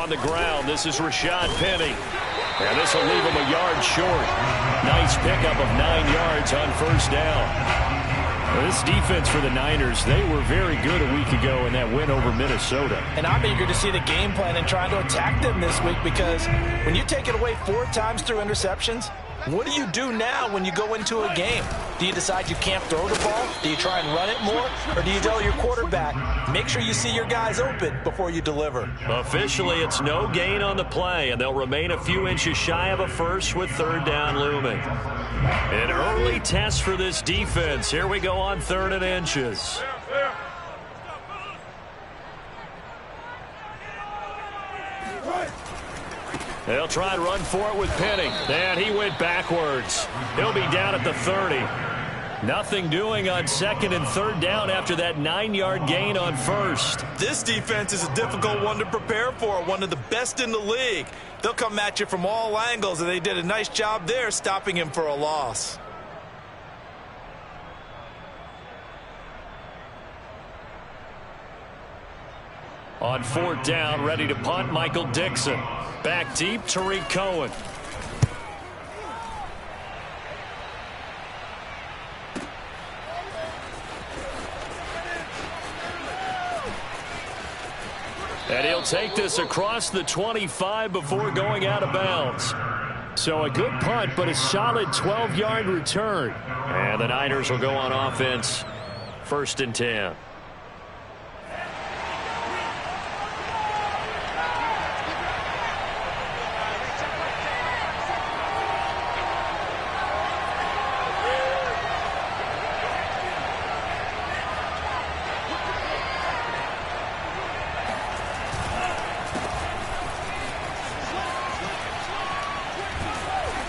on the ground. This is Rashad Penny. And this will leave him a yard short. Nice pickup of 9 yards on first down. Well, this defense for the Niners, they were very good a week ago in that win over Minnesota. And I'm eager to see the game plan and trying to attack them this week, because when you take it away 4 times through interceptions, what do you do now when you go into a game? Do you decide you can't throw the ball? Do you try and run it more? Or do you tell your quarterback, make sure you see your guys open before you deliver? Officially, it's no gain on the play, and they'll remain a few inches shy of a first with third down looming. An early test for this defense. Here we go on 3rd and inches. They'll try and run for it with Penny. And he went backwards. He'll be down at the 30. Nothing doing on 2nd and 3rd down after that 9-yard gain on first. This defense is a difficult one to prepare for, one of the best in the league. They'll come at you from all angles, and they did a nice job there stopping him for a loss. On 4th down, ready to punt, Michael Dixon. Back deep, Tariq Cohen. And he'll take this across the 25 before going out of bounds. So a good punt, but a solid 12-yard return. And the Niners will go on offense. 1st and 10.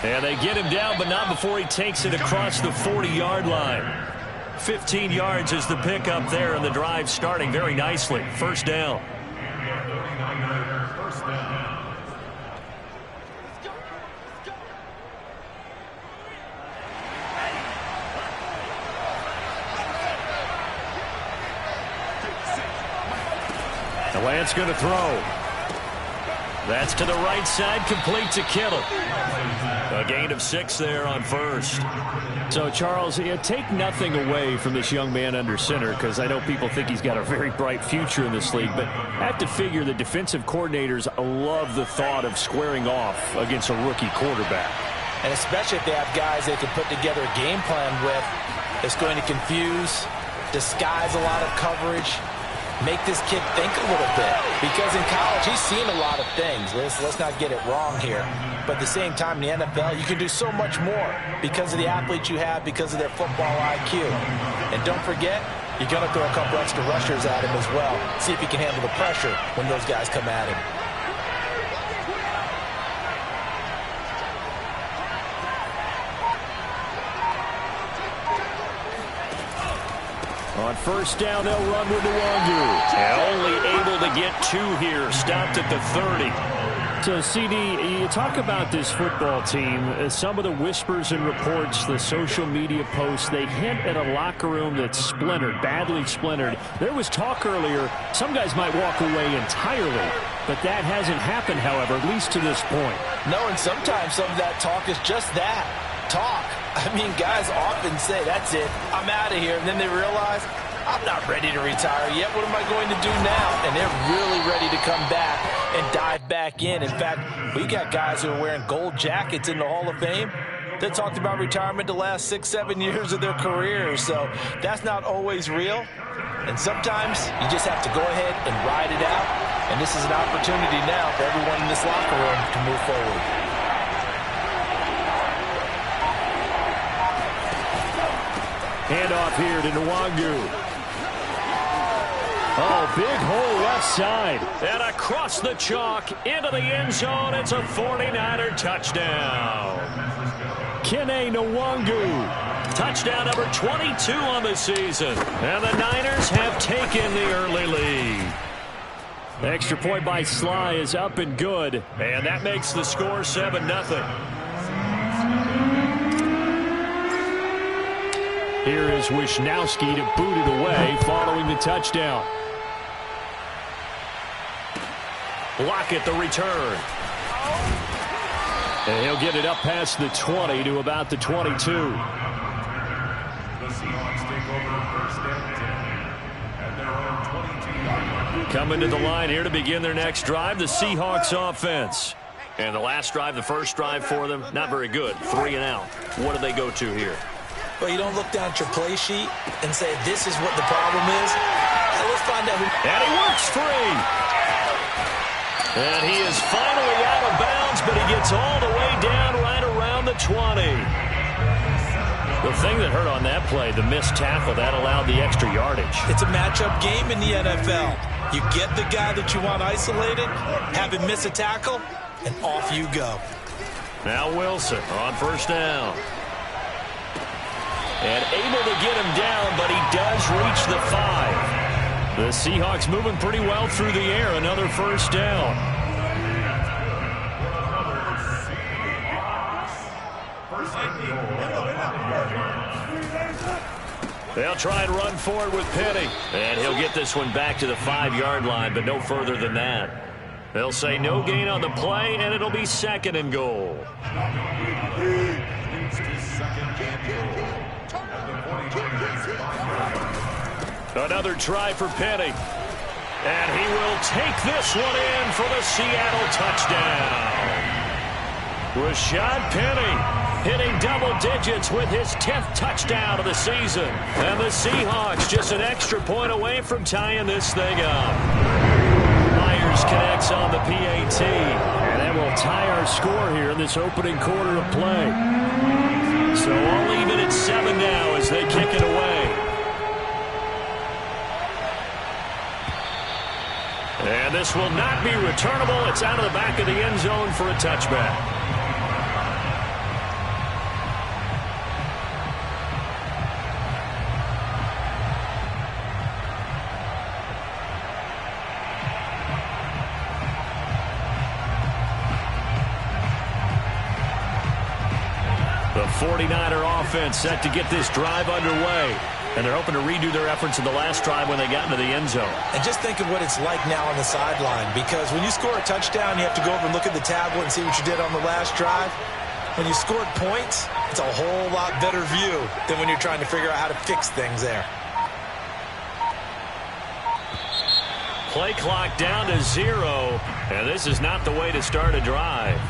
And they get him down, but not before he takes it across the 40-yard line. 15 yards is the pickup there, and the drive starting very nicely. 1st down. The Lance going to throw. That's to the right side, complete to Kittle. A gain of 6 there on first. So, Charles, take nothing away from this young man under center, because I know people think he's got a very bright future in this league, but I have to figure the defensive coordinators love the thought of squaring off against a rookie quarterback. And especially if they have guys they can put together a game plan with that's going to confuse, disguise a lot of coverage, make this kid think a little bit. Because in college, he's seen a lot of things. Let's not get it wrong here. But at the same time, in the NFL, you can do so much more because of the athletes you have, because of their football IQ. And don't forget, you're going to throw a couple extra rushers at him as well. See if he can handle the pressure when those guys come at him. On 1st down, they'll run with Nwangu. And only able to get 2 here. Stopped at the 30. So, CD, you talk about this football team. Some of the whispers and reports, the social media posts, they hint at a locker room that's splintered, badly splintered. There was talk earlier, some guys might walk away entirely. But that hasn't happened, however, at least to this point. No, and sometimes some of that talk is just that, talk. I mean, guys often say, that's it, I'm out of here. And then they realize, I'm not ready to retire yet. What am I going to do now? And they're really ready to come back and dive back in. In fact, we got guys who are wearing gold jackets in the Hall of Fame that talked about retirement the last 6-7 years of their careers. So that's not always real. And sometimes you just have to go ahead and ride it out. And this is an opportunity now for everyone in this locker room to move forward. Handoff here to Nwangu. Oh, big hole left side. And across the chalk into the end zone. It's a 49er touchdown. Kene Nwangu. Touchdown number 22 on the season. And the Niners have taken the early lead. The extra point by Sly is up and good. And that makes the score 7-0. Here is Wisnowski to boot it away following the touchdown. block at the return. And he'll get it up past the 20 to about the 22. The Seahawks take over first and 10 at their own 22-yard line. Coming to the line here to begin their next drive, the Seahawks offense. And the last drive, the first drive for them, not very good. 3 and out. What do they go to here? Well, you don't look down at your play sheet and say, this is what the problem is. Now, let's find out. And he works free. And he is finally out of bounds, but he gets all the way down right around the 20. The thing that hurt on that play, the missed tackle, that allowed the extra yardage. It's a matchup game in the NFL. You get the guy that you want isolated, have him miss a tackle, and off you go. Now Wilson on first down. And able to get him down, but he does reach the 5. The Seahawks moving pretty well through the air. Another first down. They'll try and run forward with Penny. And he'll get this one back to the 5-yard line, but no further than that. They'll say no gain on the play, and it'll be 2nd and goal. Another try for Penny. And he will take this one in for the Seattle touchdown. Rashad Penny hitting double digits with his 10th touchdown of the season. And the Seahawks just an extra point away from tying this thing up. Myers connects on the PAT. And that will tie our score here in this opening quarter of play. So all even at 7 now as they kick it away. And this will not be returnable. It's out of the back of the end zone for a touchback. The 49er offense set to get this drive underway. And they're hoping to redo their efforts in the last drive when they got into the end zone. And just think of what it's like now on the sideline, because when you score a touchdown, you have to go over and look at the tablet and see what you did on the last drive. When you scored points, it's a whole lot better view than when you're trying to figure out how to fix things there. Play clock down to 0, and this is not the way to start a drive.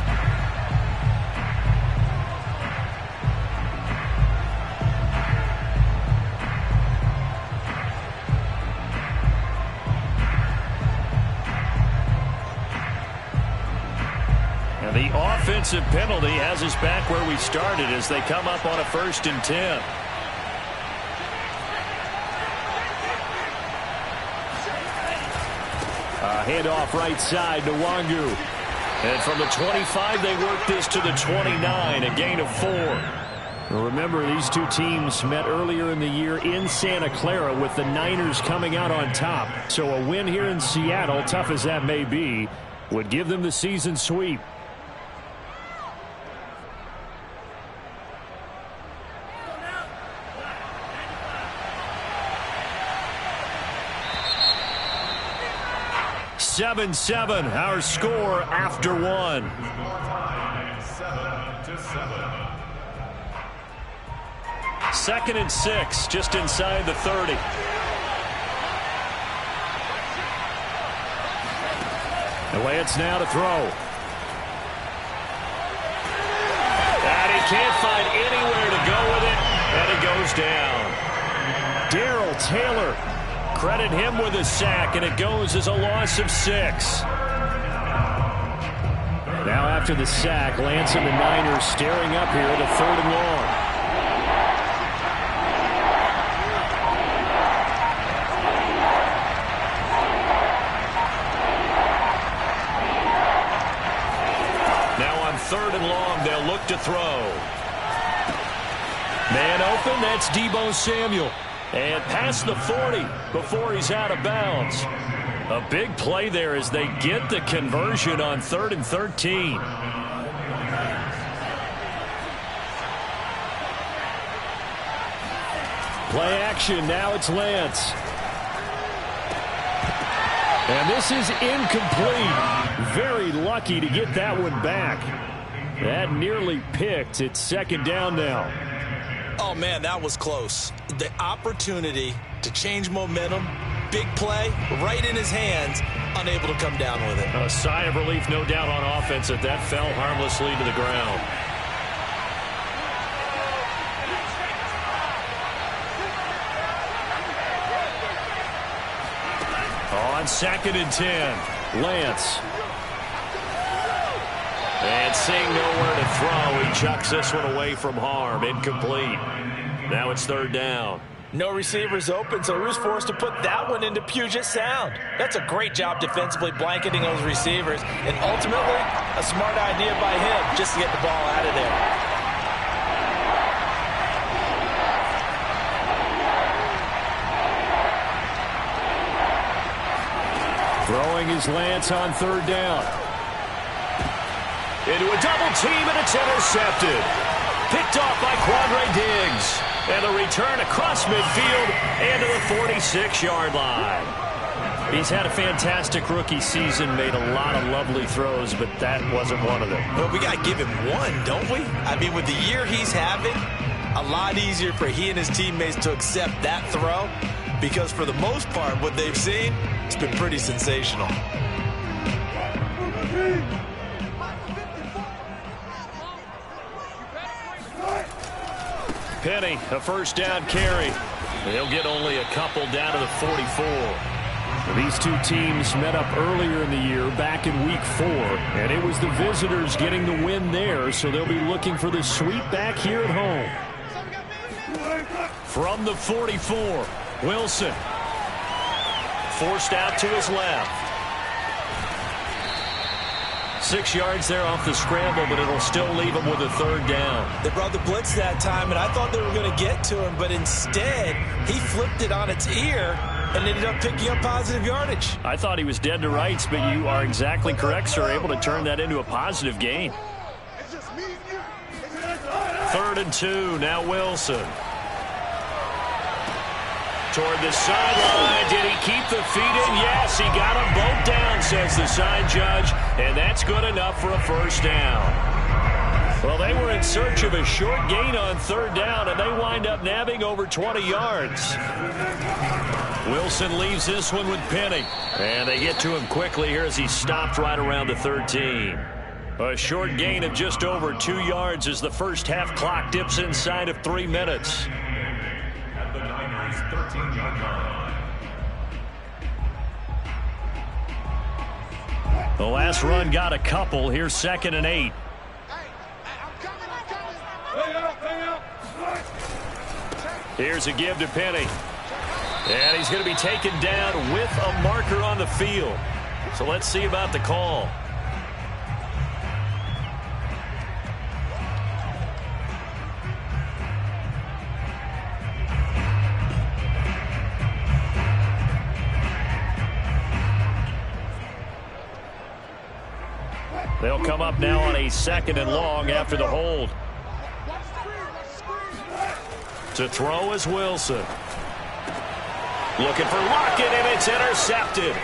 And the offensive penalty has us back where we started as they come up on a 1st and 10. Handoff right side to Wangu. And from the 25, they work this to the 29, a gain of 4. Remember, these two teams met earlier in the year in Santa Clara with the Niners coming out on top. So a win here in Seattle, tough as that may be, would give them the season sweep. Seven, our score after 1. 2nd and 6, just inside the 30. And Lance now to throw. And he can't find anywhere to go with it, and it goes down. Darrell Taylor. Credit him with a sack, and it goes as a loss of 6. Now after the sack, Lance and the Niners staring up here at a 3rd and long. Now on 3rd and long, they'll look to throw. Man open, that's Deebo Samuel. And past the 40 before he's out of bounds. A big play there as they get the conversion on 3rd and 13. Play action. Now it's Lance. And this is incomplete. Very lucky to get that one back. That nearly picked. It's second down now. Oh, man, that was close. The opportunity to change momentum, big play, right in his hands, unable to come down with it. A sigh of relief, no doubt, on offense that fell harmlessly to the ground. On 2nd and 10, Lance. And seeing nowhere to throw, he chucks this one away from harm. Incomplete. Now it's 3rd down. No receivers open, so he was forced to put that one into Puget Sound. That's a great job defensively blanketing those receivers, and ultimately a smart idea by him just to get the ball out of there. Throwing is Lance on 3rd down. Into a double team, and it's intercepted. Picked off by Quandre Diggs. And a return across midfield and to the 46-yard line. He's had a fantastic rookie season, made a lot of lovely throws, but that wasn't one of them. Well, we got to give him one, don't we? I mean, with the year he's having, a lot easier for he and his teammates to accept that throw, because for the most part, what they've seen, it's been pretty sensational. Penny, a 1st down carry. They'll get only a couple down to the 44. These two teams met up earlier in the year, back in week 4, and it was the visitors getting the win there, so they'll be looking for the sweep back here at home. From the 44, Wilson. Forced out to his left. 6 yards there off the scramble, but it'll still leave him with a 3rd down. They brought the blitz that time, and I thought they were going to get to him, but instead he flipped it on its ear and ended up picking up positive yardage. I thought he was dead to rights, but you are exactly correct, sir, able to turn that into a positive gain. 3rd and 2, now Wilson. Toward the sideline. Did he keep the feet in? Yes, he got them both down, says the side judge, and that's good enough for a 1st down. Well, they were in search of a short gain on 3rd down, and they wind up nabbing over 20 yards. Wilson leaves this one with Penny, and they get to him quickly here as he stopped right around the 13. A short gain of just over 2 yards as the first half clock dips inside of 3 minutes. The last run got a couple. Here's 2nd and 8. Here's a give to Penny. And he's going to be taken down with a marker on the field. So let's see about the call. They'll come up now on a 2nd and long after the hold. To throw is Wilson. Looking for Lockett, and it's intercepted.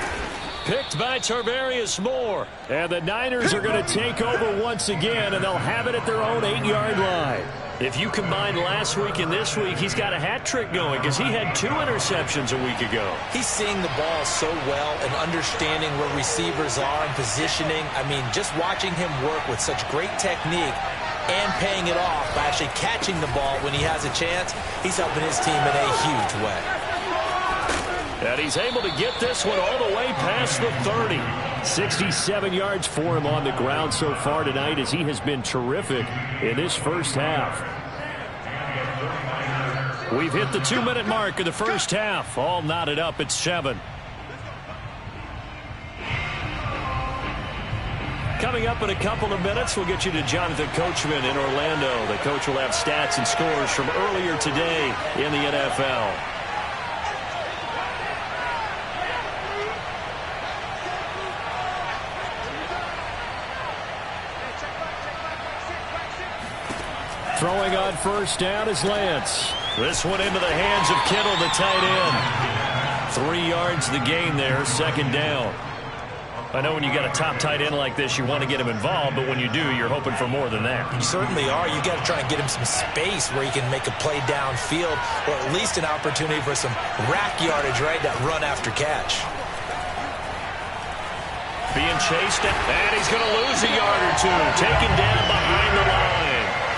Picked by Tarvarius Moore. And the Niners are going to take over once again, and they'll have it at their own 8-yard line. If you combine last week and this week, he's got a hat trick going because he had 2 interceptions a week ago. He's seeing the ball so well and understanding where receivers are and positioning. I mean, just watching him work with such great technique and paying it off by actually catching the ball when he has a chance, he's helping his team in a huge way. And he's able to get this one all the way past the 30. 67 yards for him on the ground so far tonight as he has been terrific in this first half. We've hit the 2-minute mark of the first half. All knotted up at 7. Coming up in a couple of minutes, we'll get you to Jonathan Coachman in Orlando. The coach will have stats and scores from earlier today in the NFL. Throwing on first down is Lance. This one into the hands of Kittle, the tight end. 3 yards the gain there, second down. I know when you got a top tight end like this, you want to get him involved, but when you do, you're hoping for more than that. You certainly are. You got to try and get him some space where he can make a play downfield, or at least an opportunity for some rack yardage, right? That run after catch. Being chased, and he's going to lose a yard or two. Taken down behind the line.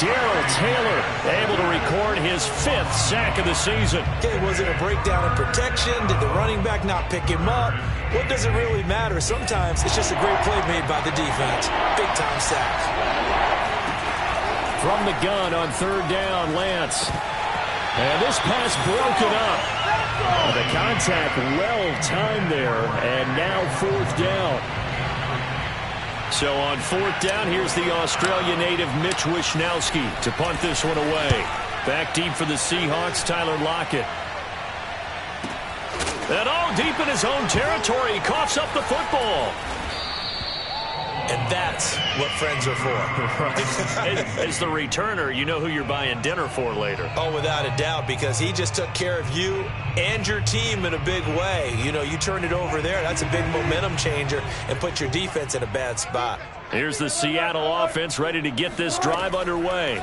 Darrell Taylor able to record his 5th sack of the season. Okay, was it a breakdown in protection? Did the running back not pick him up? What does it really matter? Sometimes it's just a great play made by the defense. Big-time sack. From the gun on 3rd down, Lance. And this pass broken up. The contact well-timed there, and now 4th down. So on 4th down, here's the Australia native Mitch Wishnowsky to punt this one away. Back deep for the Seahawks, Tyler Lockett. And all deep in his own territory, he coughs up the football. And that's what friends are for. Right. As the returner, you know who you're buying dinner for later. Oh, without a doubt, because he just took care of you and your team in a big way. You know, you turned it over there. That's a big momentum changer and put your defense in a bad spot. Here's the Seattle offense ready to get this drive underway.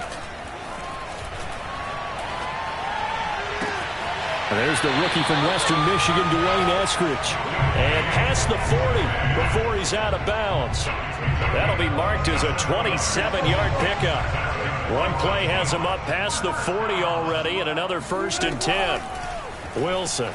There's the rookie from Western Michigan, Dwayne Eskridge. And past the 40 before he's out of bounds. That'll be marked as a 27-yard pickup. One play has him up past the 40 already, and another 1st and 10. Wilson.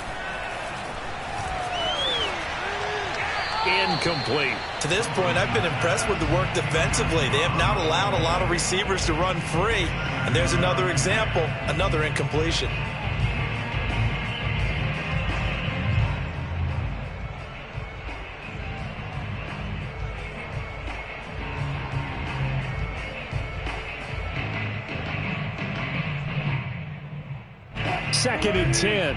Incomplete. To this point, I've been impressed with the work defensively. They have not allowed a lot of receivers to run free. And there's another example, another incompletion. Second and 10.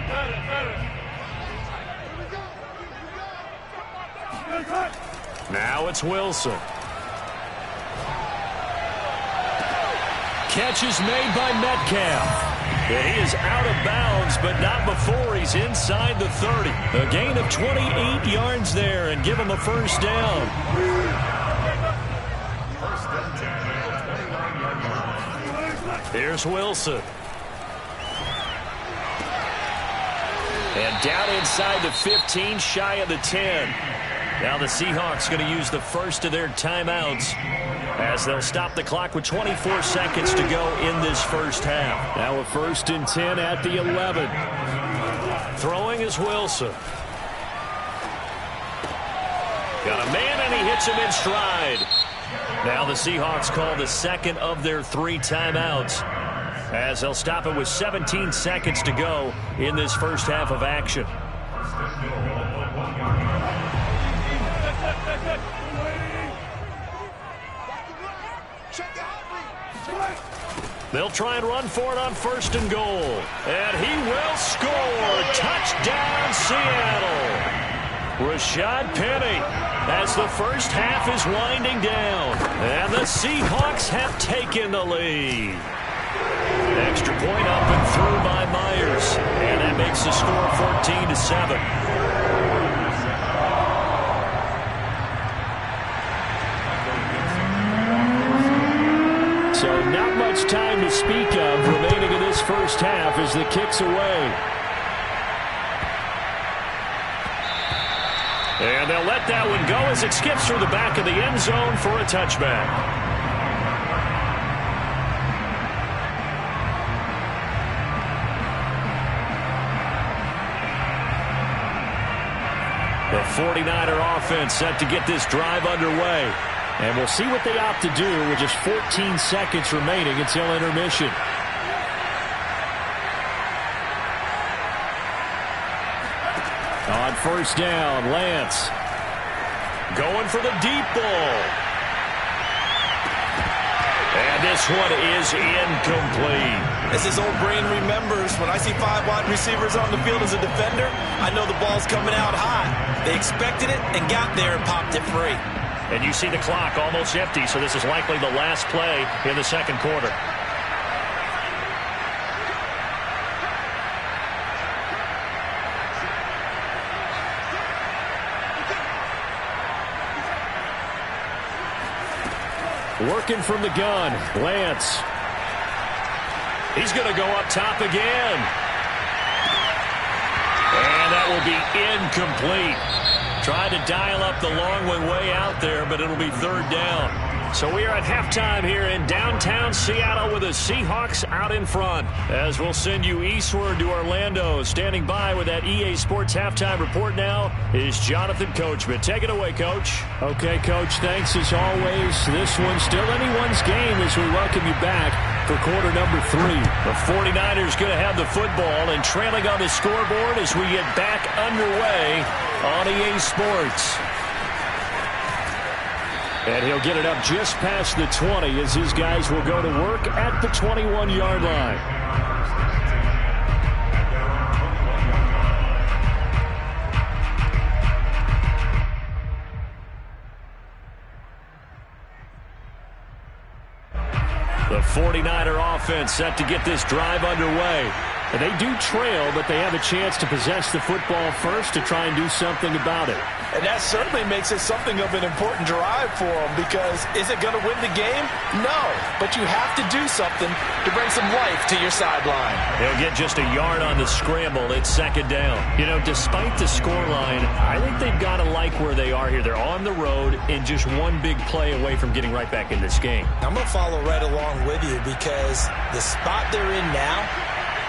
Now it's Wilson. Catch is made by Metcalf. And he is out of bounds, but not before he's inside the 30. A gain of 28 yards there, and give him a 1st down. Here's Wilson. And down inside the 15, shy of the 10. Now the Seahawks going to use the first of their timeouts as they'll stop the clock with 24 seconds to go in this first half. Now a 1st and 10 at the 11. Throwing is Wilson. Got a man, and he hits him in stride. Now the Seahawks call the second of their 3 timeouts, as they'll stop it with 17 seconds to go in this first half of action. They'll try and run for it on 1st and goal. And he will score. Touchdown, Seattle. Rashad Penny as the first half is winding down. And the Seahawks have taken the lead. Extra point up and through by Myers. And that makes the score 14-7. So not much time to speak of remaining in this first half as the kick's away. And they'll let that one go as it skips through the back of the end zone for a touchback. The 49er offense set to get this drive underway. And we'll see what they opt to do with just 14 seconds remaining until intermission. On 1st down, Lance. Going for the deep ball. And this one is incomplete. As his old brain remembers, when I see 5 wide receivers on the field as a defender, I know the ball's coming out high. They expected it and got there and popped it free. And you see the clock almost empty, so this is likely the last play in the second quarter. Working from the gun, Lance. He's going to go up top again. And that will be incomplete. Tried to dial up the long way out there, but it'll be third down. So we are at halftime here in downtown Seattle with the Seahawks out in front. As we'll send you eastward to Orlando. Standing by with that EA Sports halftime report now is Jonathan Coachman. Take it away, Coach. Okay, Coach, thanks as always. This one's still anyone's game as we welcome you back for quarter number 3. The 49ers going to have the football and trailing on the scoreboard as we get back underway on EA Sports. And he'll get it up just past the 20 as his guys will go to work at the 21-yard line. The 49er offense set to get this drive underway. And they do trail, but they have a chance to possess the football first to try and do something about it. And that certainly makes it something of an important drive for them, because is it going to win the game? No, but you have to do something to bring some life to your sideline. They'll get just a yard on the scramble. It's second down. You know, despite the scoreline, I think they've got to like where they are here. They're on the road and just one big play away from getting right back in this game. I'm going to follow right along with you, because the spot they're in now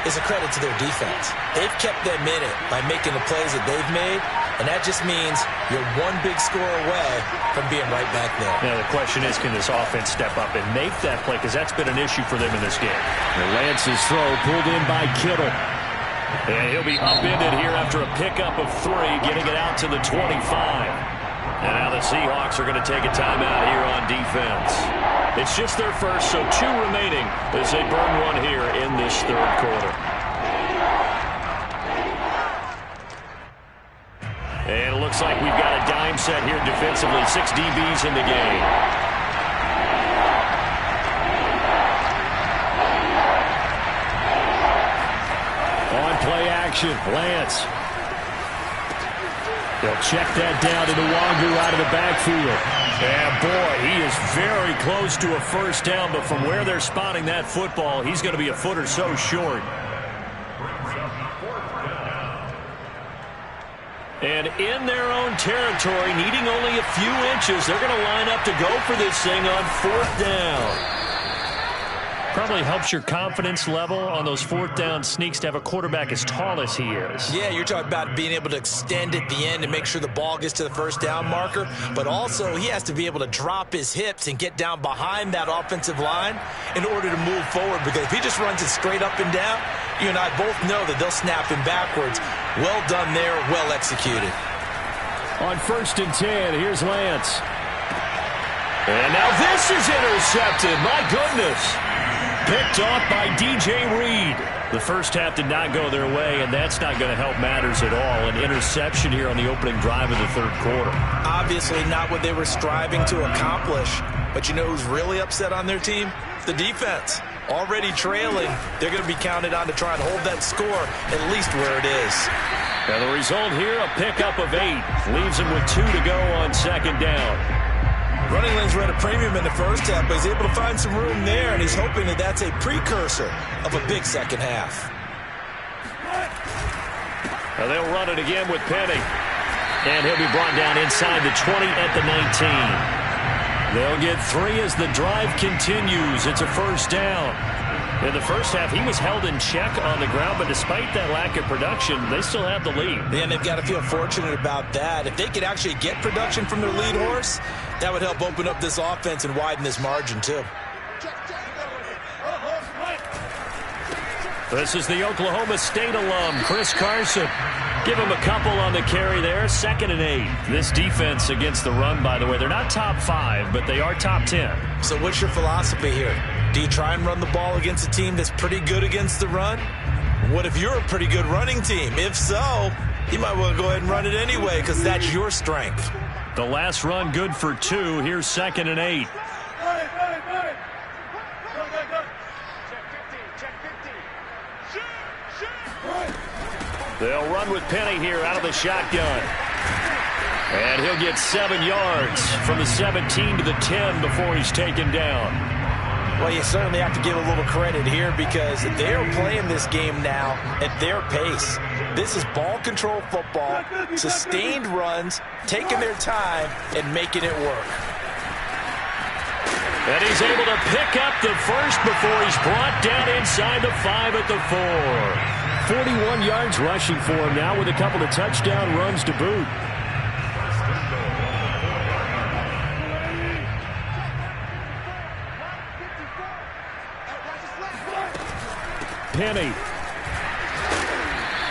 is a credit to their defense. They've kept them in it by making the plays that they've made, and that just means you're one big score away from being right back there. Now, the question is, can this offense step up and make that play? Because that's been an issue for them in this game. And Lance's throw pulled in by Kittle. And he'll be upended here after a pickup of 3, getting it out to the 25. And now the Seahawks are going to take a timeout here on defense. It's just their first, so 2 remaining as they burn one here in this third quarter. And it looks like we've got a dime set here defensively. 6 DBs in the game. On play action, Lance. They'll check that down to Nwangu out of the backfield. And, boy, he is very close to a first down, but from where they're spotting that football, he's going to be a foot or so short. And in their own territory, needing only a few inches, they're going to line up to go for this thing on fourth down. Probably helps your confidence level on those fourth down sneaks to have a quarterback as tall as he is. Yeah, you're talking about being able to extend at the end and make sure the ball gets to the first down marker. But also, he has to be able to drop his hips and get down behind that offensive line in order to move forward. Because if he just runs it straight up and down, you and I both know that they'll snap him backwards. Well done there, well executed. On 1st and 10, here's Lance. And now this is intercepted. My goodness. Picked off by D.J. Reed. The first half did not go their way, and that's not going to help matters at all. An interception here on the opening drive of the third quarter. Obviously not what they were striving to accomplish. But you know who's really upset on their team? The defense. Already trailing, they're going to be counted on to try and hold that score at least where it is. And the result here, a pickup of 8. Leaves them with 2 to go on second down. Running lanes were at a premium in the first half, but he's able to find some room there, and he's hoping that that's a precursor of a big second half. Now they'll run it again with Penny. And he'll be brought down inside the 20 at the 19. They'll get 3 as the drive continues. It's a first down. In the first half, he was held in check on the ground, but despite that lack of production, they still have the lead. And they've got to feel fortunate about that. If they could actually get production from their lead horse, that would help open up this offense and widen this margin, too. This is the Oklahoma State alum, Chris Carson. Give him a couple on the carry there, 2nd and 8. This defense against the run, by the way, they're not top 5, but they are top 10. So what's your philosophy here? Do you try and run the ball against a team that's pretty good against the run? What if you're a pretty good running team? If so, you might want to go ahead and run it anyway, because that's your strength. The last run good for 2. Here's 2nd and 8. They'll run with Penny here out of the shotgun. And he'll get 7 yards from the 17 to the 10 before he's taken down. Well, you certainly have to give a little credit here because they're playing this game now at their pace. This is ball control football, sustained runs, taking their time, and making it work. And he's able to pick up the first before he's brought down inside the 5 at the 4. 41 yards rushing for him now with a couple of touchdown runs to boot. Penny.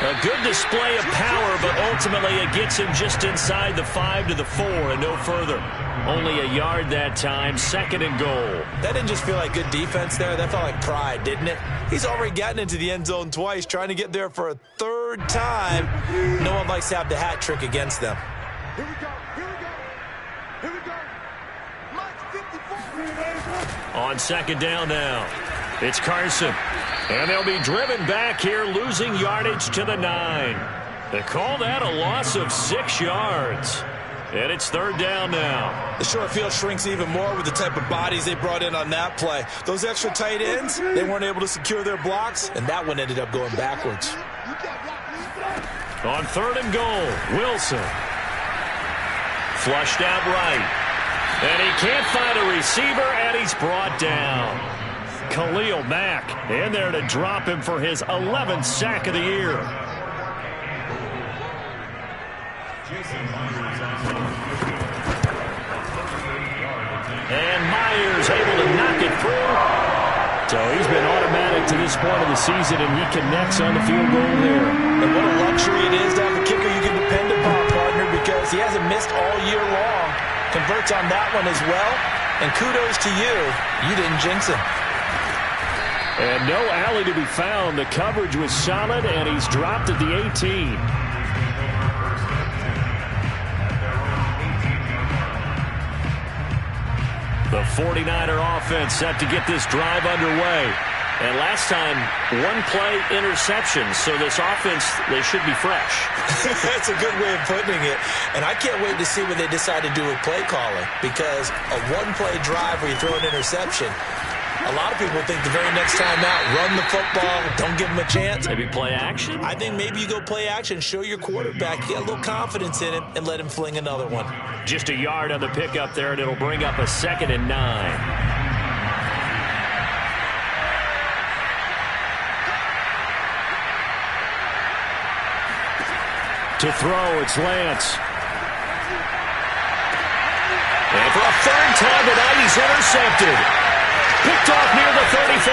A good display of power, but ultimately it gets him just inside the 5 to the 4 and no further. Only a yard that time, 2nd and goal. That didn't just feel like good defense there. That felt like pride, didn't it? He's already gotten into the end zone twice, trying to get there for a 3rd time. No one likes to have the hat trick against them. Here we go. Here we go. Here we go. Mike 54. On 2nd down now, it's Carson. And they'll be driven back here, losing yardage to the 9. They call that a loss of 6 yards. And it's 3rd down now. The short field shrinks even more with the type of bodies they brought in on that play. Those extra tight ends, they weren't able to secure their blocks, and that one ended up going backwards. On 3rd and goal, Wilson. Flushed out right. And he can't find a receiver, and he's brought down. Khalil Mack in there to drop him for his 11th sack of the year. And Myers able to knock it through. So he's been automatic to this point of the season, and he connects on the field goal there. And what a luxury it is to have a kicker you can depend upon, partner, because he hasn't missed all year long. Converts on that one as well. And kudos to you. You didn't jinx him. And no alley to be found. The coverage was solid, and he's dropped at the 18. The 49er offense set to get this drive underway. And last time, 1-play interception. So this offense, they should be fresh. That's a good way of putting it. And I can't wait to see what they decide to do with play calling. Because a 1-play drive where you throw an interception, a lot of people think the very next time out, run the football, don't give him a chance. Maybe play action? I think maybe you go play action, show your quarterback, get a little confidence in him, and let him fling another one. Just a yard on the pickup there, and it'll bring up a 2nd and 9. To throw, it's Lance. And for a 3rd time tonight, he's intercepted. Picked off near the 34.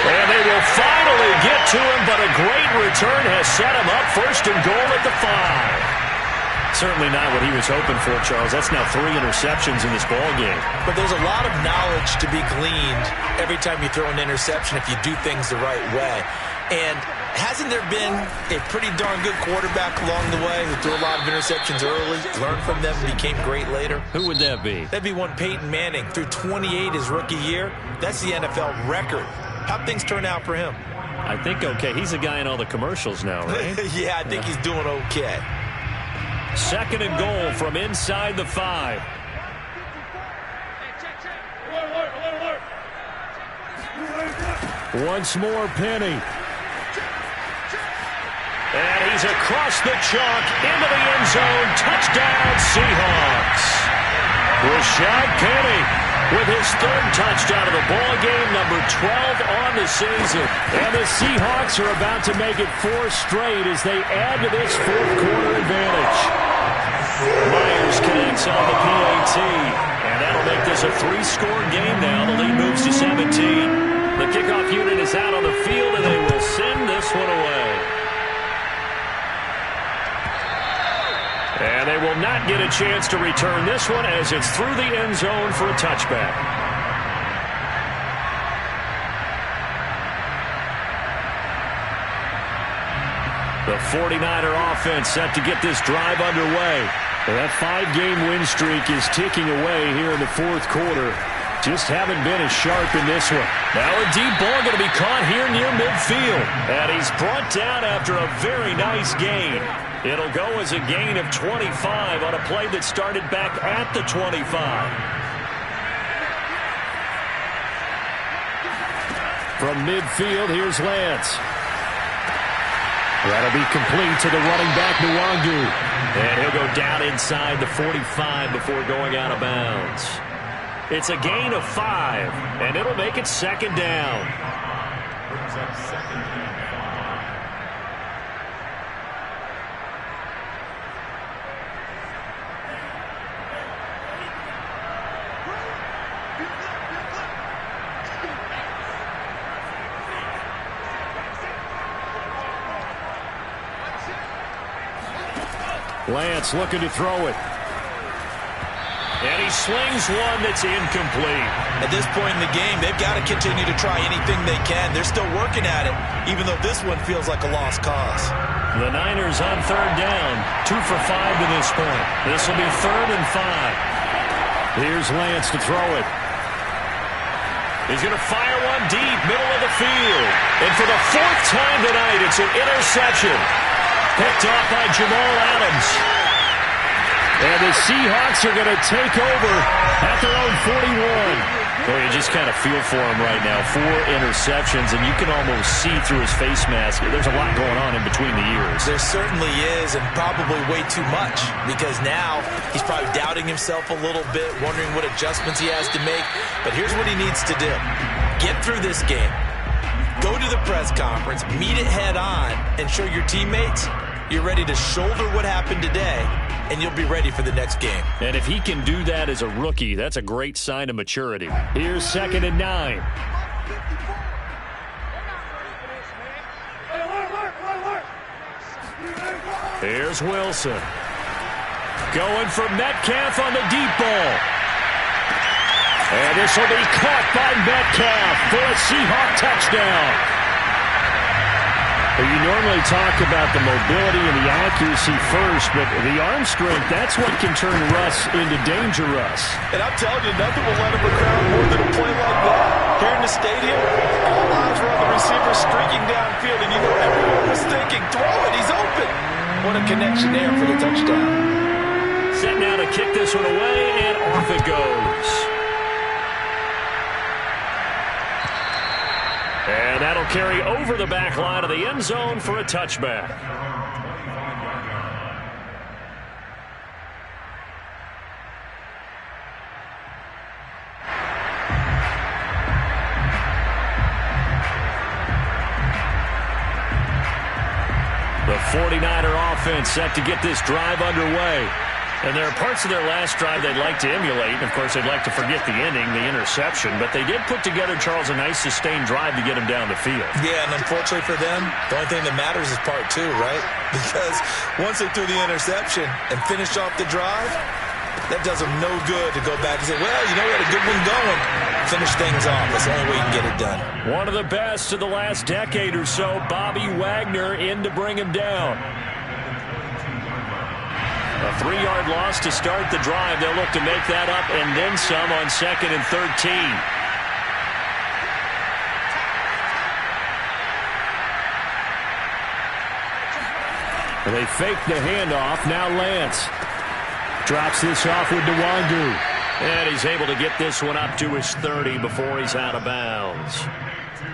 And they will finally get to him, but a great return has set him up 1st and goal at the 5. Certainly not what he was hoping for, Charles. That's now 3 interceptions in this ball game. But there's a lot of knowledge to be gleaned every time you throw an interception if you do things the right way. And hasn't there been a pretty darn good quarterback along the way who threw a lot of interceptions early, learned from them, became great later? Who would that be? That'd be one Peyton Manning. Threw 28 his rookie year. That's the NFL record. How'd things turn out for him? I think okay. He's a guy in all the commercials now, right? Yeah, I think he's doing okay. 2nd and goal from inside the 5. Once more, Penny. And he's across the chalk into the end zone. Touchdown, Seahawks. Rashad Penny with his 3rd touchdown of the ball game, number 12 on the season. And the Seahawks are about to make it 4 straight as they add to this 4th quarter advantage. Myers connects on the PAT. And that'll make this a 3-score game now. The lead moves to 17. The kickoff unit is out on the field, and they will send this one away. And they will not get a chance to return this one as it's through the end zone for a touchback. The 49er offense set to get this drive underway. That 5-game win streak is ticking away here in the 4th quarter. Just haven't been as sharp in this one. Now a deep ball going to be caught here near midfield. And he's brought down after a very nice gain. It'll go as a gain of 25 on a play that started back at the 25. From midfield, here's Lance. That'll be complete to the running back, Nwangu. And he'll go down inside the 45 before going out of bounds. It's a gain of 5, and it'll make it second down. Brings up second and 5. Lance looking to throw it. And he slings one that's incomplete. At this point in the game, they've got to continue to try anything they can. They're still working at it, even though this one feels like a lost cause. The Niners on third down. 2 for 5 to this point. This will be 3rd and 5. Here's Lance to throw it. He's going to fire one deep, middle of the field. And for the 4th time tonight, it's an interception. Picked off by Jamal Adams. And the Seahawks are going to take over at their own 41. Boy, you just kind of feel for him right now. 4 interceptions, and you can almost see through his face mask. There's a lot going on in between the ears. There certainly is, and probably way too much, because now he's probably doubting himself a little bit, wondering what adjustments he has to make. But here's what he needs to do. Get through this game. Go to the press conference, meet it head on, and show your teammates you're ready to shoulder what happened today, and you'll be ready for the next game. And if he can do that as a rookie, that's a great sign of maturity. Here's 2nd and 9. Here's Wilson. Going for Metcalf on the deep ball. And this will be caught by Metcalf for a Seahawk touchdown. You normally talk about the mobility and the accuracy first, but the arm strength, that's what can turn Russ into Danger Russ. And I'm telling you, nothing will let him crowd more than a play like that. Here in the stadium, all eyes were on the receiver streaking downfield, and you know everyone was thinking, throw it, he's open. What a connection there for the touchdown. Set now to kick this one away, and off it goes. And that'll carry over the back line of the end zone for a touchback. The 49er offense set to get this drive underway. And there are parts of their last drive they'd like to emulate. Of course, they'd like to forget the ending, the interception. But they did put together, Charles, a nice sustained drive to get him down the field. Yeah, and unfortunately for them, the only thing that matters is part 2, right? Because once they threw the interception and finished off the drive, that does them no good to go back and say, well, you know, we had a good one going. Finish things off. That's the only way you can get it done. One of the best of the last decade or so, Bobby Wagner in to bring him down. A 3-yard loss to start the drive. They'll look to make that up and then some on 2nd and 13. They fake the handoff. Now Lance drops this off with Nwangu. And he's able to get this one up to his 30 before he's out of bounds.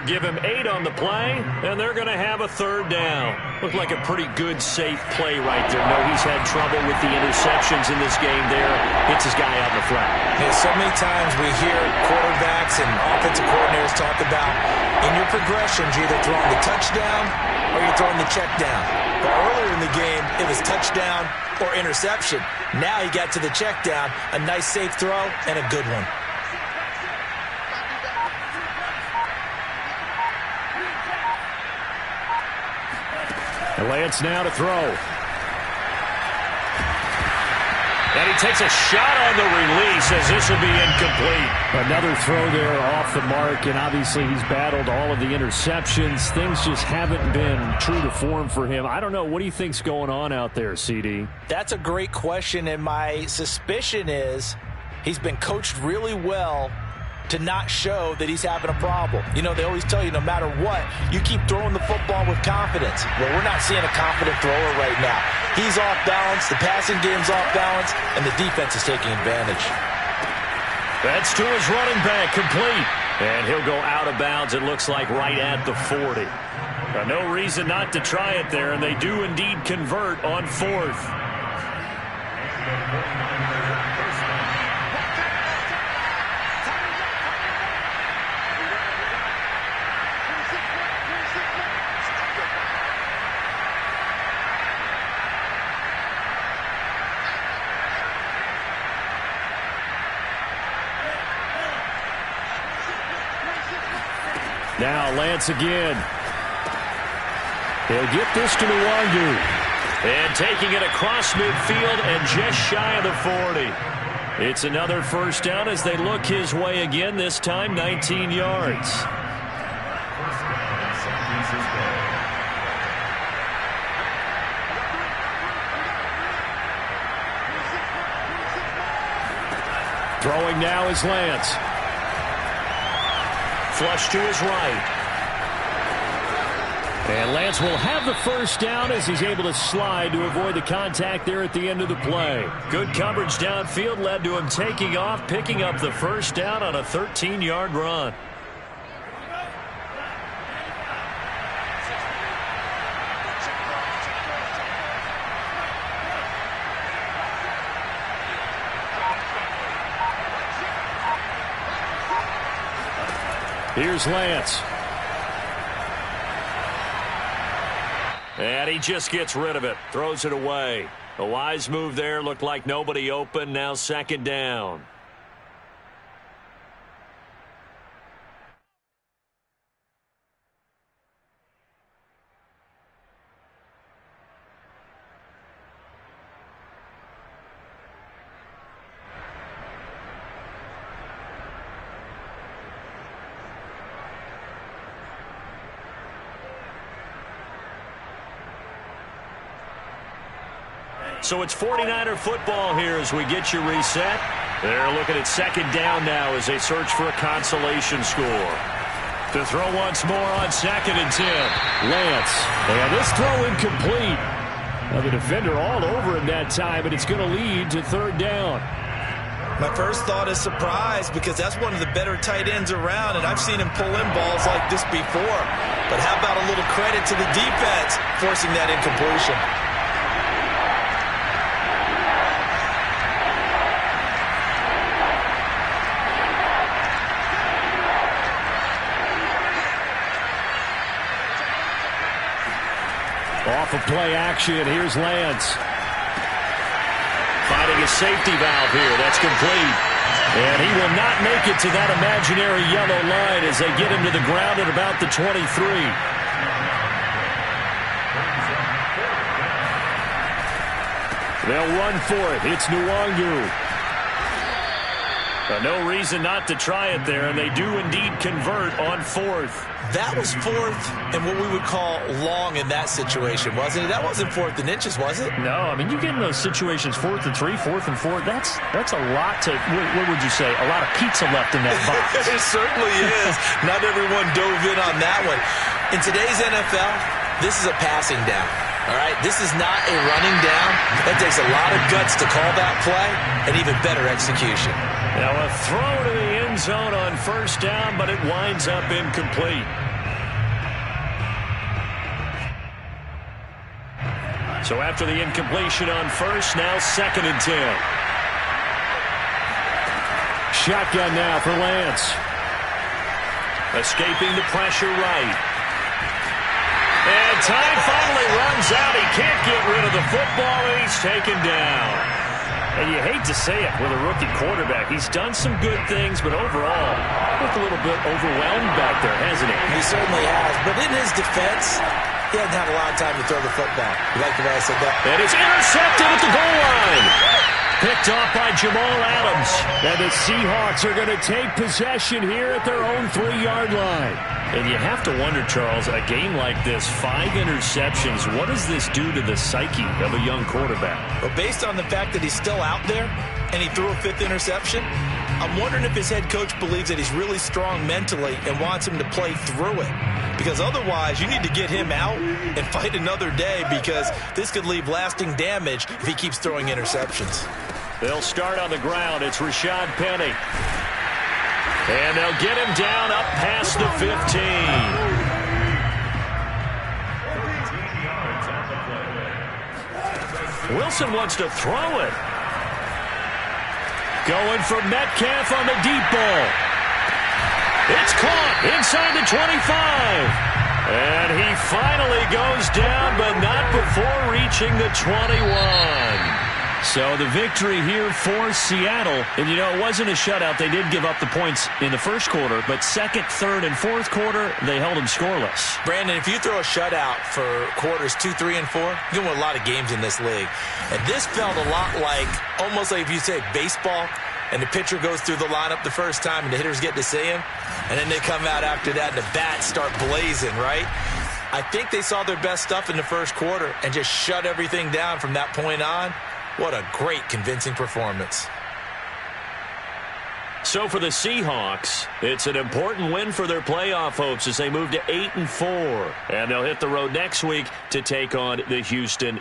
Give him 8 on the play, and they're going to have a 3rd down. Looked like a pretty good, safe play right there. No, he's had trouble with the interceptions in this game there. Hits his guy out in the flat. Yeah, so many times we hear quarterbacks and offensive coordinators talk about in your progressions, you're either throwing the touchdown or you're throwing the check down. But earlier in the game, it was touchdown or interception. Now he got to the check down, a nice safe throw, and a good one. Lance now to throw. And he takes a shot on the release as this will be incomplete. Another throw there off the mark, and obviously he's battled all of the interceptions. Things just haven't been true to form for him. I don't know. What do you think's going on out there, CD? That's a great question, and my suspicion is he's been coached really well to not show that he's having a problem. You know, they always tell you no matter what, you keep throwing the football with confidence. Well, we're not seeing a confident thrower right now. He's off balance, the passing game's off balance, and the defense is taking advantage. That's to his running back, complete. And he'll go out of bounds, it looks like, right at the 40. No reason not to try it there, and they do indeed convert on 4th. Now Lance again. He'll get this to Nwangu. And taking it across midfield and just shy of the 40. It's another first down as they look his way again, this time 19 yards. Throwing now is Lance. Flush to his right. And Lance will have the first down as he's able to slide to avoid the contact there at the end of the play. Good coverage downfield led to him taking off, picking up the first down on a 13-yard run. Here's Lance. And he just gets rid of it. Throws it away. A wise move there. Looked like nobody open. Now second down. So it's 49er football here as we get you reset. They're looking at second down now as they search for a consolation score. To throw once more on second and 10. Lance. And this throw incomplete. Now the defender all over him that time, but it's going to lead to third down. My first thought is surprise because that's one of the better tight ends around, and I've seen him pull in balls like this before. But how about a little credit to the defense forcing that incompletion? Off of play action, here's Lance. Finding a safety valve here, that's complete. And he will not make it to that imaginary yellow line as they get him to the ground at about the 23. They'll run for it. It's Nwangu. No reason not to try it there, and they do indeed convert on 4th. That was 4th and what we would call long in that situation, wasn't it? That wasn't 4th and inches, was it? No, I mean, you get in those situations 4th and 3, 4th and 4. That's a lot to, what would you say, a lot of pizza left in that box. It certainly is. Not everyone dove in on that one. In today's NFL, this is a passing down. All right, this is not a running down. That takes a lot of guts to call that play and even better execution. Now a throw to the end zone on first down, but it winds up incomplete. So after the incompletion on first, now second and 10. Shotgun now for Lance. Escaping the pressure right. And time finally runs out. He can't get rid of the football, and he's taken down. And you hate to say it with a rookie quarterback. He's done some good things, but overall, looked a little bit overwhelmed back there, hasn't he? He certainly has. But in his defense, he hadn't had a lot of time to throw the football. You like the way I said that? And it's intercepted at the goal line. Picked off by Jamal Adams. And the Seahawks are going to take possession here at their own 3-yard line. And you have to wonder, Charles, a game like this, 5 interceptions, what does this do to the psyche of a young quarterback? Well, based on the fact that he's still out there and he threw a 5th interception, I'm wondering if his head coach believes that he's really strong mentally and wants him to play through it. Because otherwise, you need to get him out and fight another day, because this could leave lasting damage if he keeps throwing interceptions. They'll start on the ground. It's Rashad Penny. And they'll get him down up past the 15. Wilson wants to throw it. Going for Metcalf on the deep ball. It's caught inside the 25. And he finally goes down, but not before reaching the 21. So the victory here for Seattle. And, you know, it wasn't a shutout. They did give up the points in the first quarter, but second, third, and fourth quarter, they held them scoreless. Brandon, if you throw a shutout for quarters 2, 3, and 4, you win a lot of games in this league. And this felt a lot like, almost like if you say baseball, and the pitcher goes through the lineup the first time and the hitters get to see him, and then they come out after that and the bats start blazing, right? I think they saw their best stuff in the first quarter and just shut everything down from that point on. What a great, convincing performance. So for the Seahawks, it's an important win for their playoff hopes as they move to 8-4. And they'll hit the road next week to take on the Houston